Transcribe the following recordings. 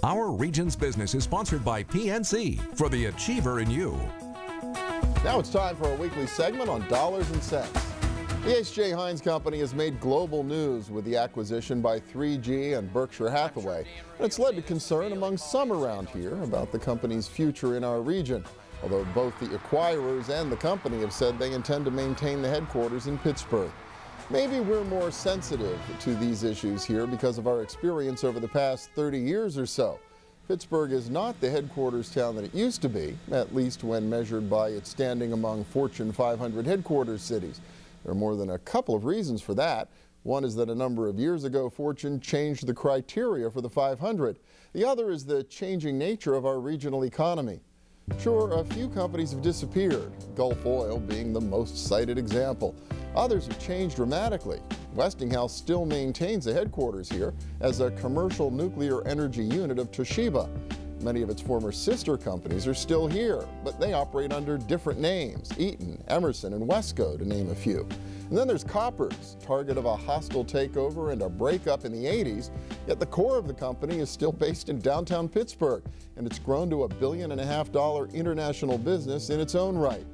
Our region's business is sponsored by PNC for the achiever in you. Now it's time for our weekly segment on dollars and cents. The H.J. Heinz Company has made global news with the acquisition by 3G and Berkshire Hathaway. And it's led to concern among some around here about the company's future in our region, although both the acquirers and the company have said they intend to maintain the headquarters in Pittsburgh. Maybe we're more sensitive to these issues here because of our experience over the past 30 years or so. Pittsburgh is not the headquarters town that it used to be, at least when measured by its standing among Fortune 500 headquarters cities. There are more than a couple of reasons for that. One is that a number of years ago, Fortune changed the criteria for the 500. The other is the changing nature of our regional economy. Sure, a few companies have disappeared, Gulf Oil being the most cited example. Others have changed dramatically. Westinghouse still maintains a headquarters here as a commercial nuclear energy unit of Toshiba. Many of its former sister companies are still here, but they operate under different names, Eaton, Emerson, and Wesco, to name a few. And then there's Koppers, target of a hostile takeover and a breakup in the 80s, yet the core of the company is still based in downtown Pittsburgh, and it's grown to $1.5 billion international business in its own right.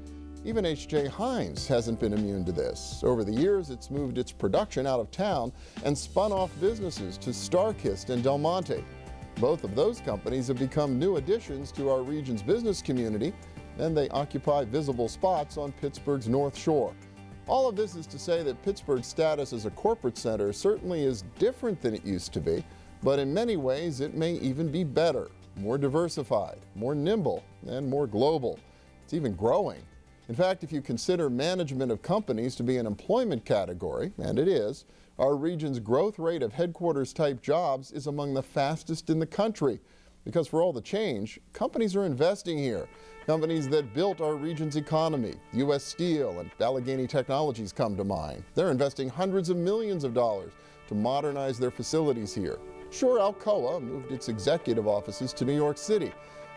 Even H.J. Heinz hasn't been immune to this. Over the years, it's moved its production out of town and spun off businesses to Starkist and Del Monte. Both of those companies have become new additions to our region's business community, and they occupy visible spots on Pittsburgh's North Shore. All of this is to say that Pittsburgh's status as a corporate center certainly is different than it used to be, but in many ways it may even be better, more diversified, more nimble, and more global. It's even growing. In fact, if you consider management of companies to be an employment category, and it is, our region's growth rate of headquarters-type jobs is among the fastest in the country. Because for all the change, companies are investing here. Companies that built our region's economy, U.S. Steel and Allegheny Technologies come to mind. They're investing hundreds of millions of dollars to modernize their facilities here. Sure, Alcoa moved its executive offices to New York City,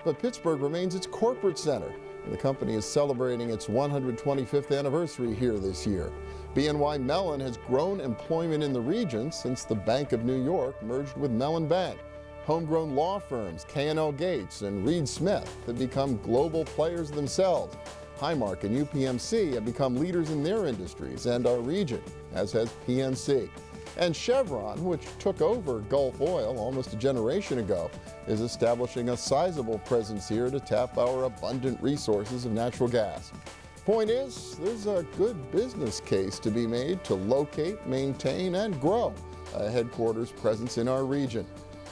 but Pittsburgh remains its corporate center, and the company is celebrating its 125th anniversary here this year. BNY Mellon has grown employment in the region since the Bank of New York merged with Mellon Bank. Homegrown law firms K&L Gates and Reed Smith have become global players themselves. Highmark and UPMC have become leaders in their industries and our region, as has PNC. And Chevron, which took over Gulf Oil almost a generation ago, is establishing a sizable presence here to tap our abundant resources of natural gas. Point is, there's a good business case to be made to locate, maintain, and grow a headquarters presence in our region.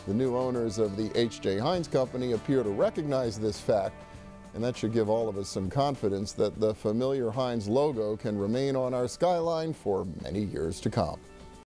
The new owners of the H.J. Heinz Company appear to recognize this fact, and that should give all of us some confidence that the familiar Heinz logo can remain on our skyline for many years to come.